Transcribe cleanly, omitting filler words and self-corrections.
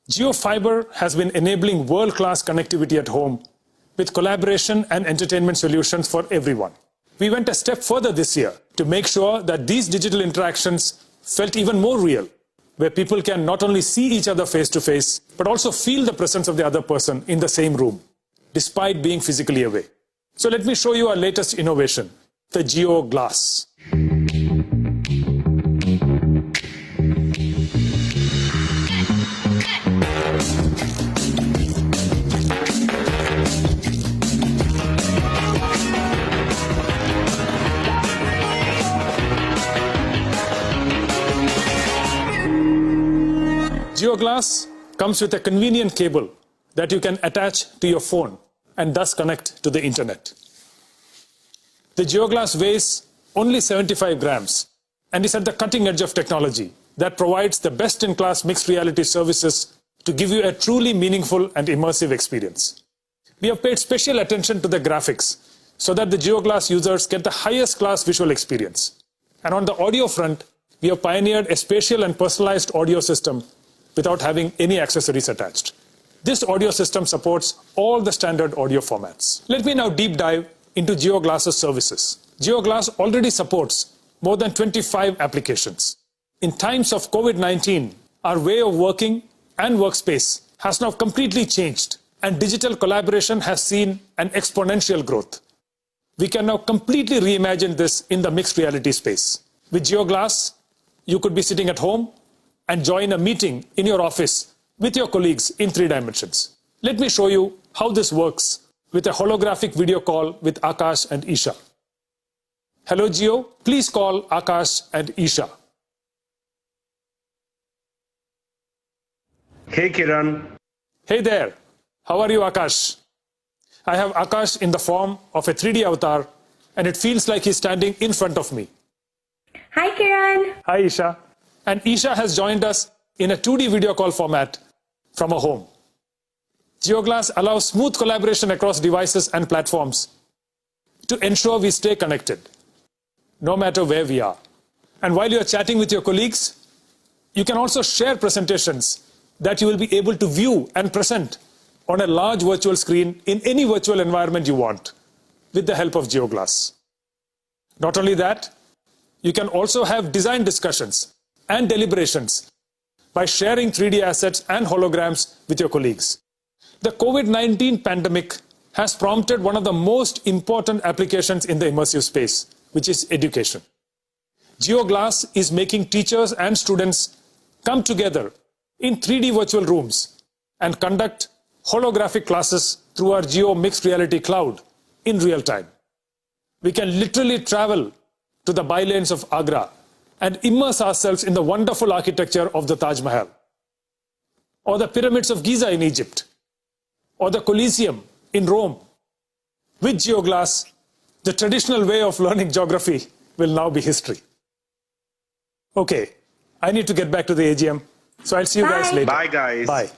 JioFiber has been enabling world-class connectivity at home with collaboration and entertainment solutions for everyone. We went a step further this year to make sure that these digital interactions felt even more real, where people can not only see each other face to face, but also feel the presence of the other person in the same room, despite being physically away. So let me show you our latest innovation, the Jio Glass. Jio Glass comes with a convenient cable that you can attach to your phone and thus connect to the internet. The Jio Glass weighs only 75 grams and is at the cutting edge of technology that provides the best-in-class mixed reality services to give you a truly meaningful and immersive experience. We have paid special attention to the graphics so that the Jio Glass users get the highest class visual experience. And on the audio front, we have pioneered a spatial and personalized audio system without having any accessories attached. This audio system supports all the standard audio formats. Let me now deep dive into Jio Glass's services. Jio Glass already supports more than 25 applications. In times of COVID-19, our way of working and workspace has now completely changed, and digital collaboration has seen an exponential growth. We can now completely reimagine this in the mixed reality space. With Jio Glass, you could be sitting at home and join a meeting in your office with your colleagues in 3 dimensions. Let me show you how this works with a holographic video call with Akash and Isha. Hello Jio, please call Akash and Isha. Hey Kiran. Hey there, how are you Akash? I have Akash in the form of a 3D avatar and it feels like he's standing in front of me. Hi Kiran. Hi Isha. And Isha has joined us in a 2D video call format from her home. Jio Glass allows smooth collaboration across devices and platforms to ensure we stay connected, no matter where we are. And while you're chatting with your colleagues, you can also share presentations that you will be able to view and present on a large virtual screen in any virtual environment you want with the help of Jio Glass. Not only that, you can also have design discussions and deliberations by sharing 3D assets and holograms with your colleagues. The COVID-19 pandemic has prompted one of the most important applications in the immersive space, which is education. Jio Glass is making teachers and students come together in 3D virtual rooms and conduct holographic classes through our Jio Mixed Reality Cloud in real time. We can literally travel to the bylanes of Agra and immerse ourselves in the wonderful architecture of the Taj Mahal, or the pyramids of Giza in Egypt, or the Colosseum in Rome. With Jio Glass, the traditional way of learning geography will now be history. Okay, I need to get back to the AGM, so I'll see you guys later. Bye guys. Bye.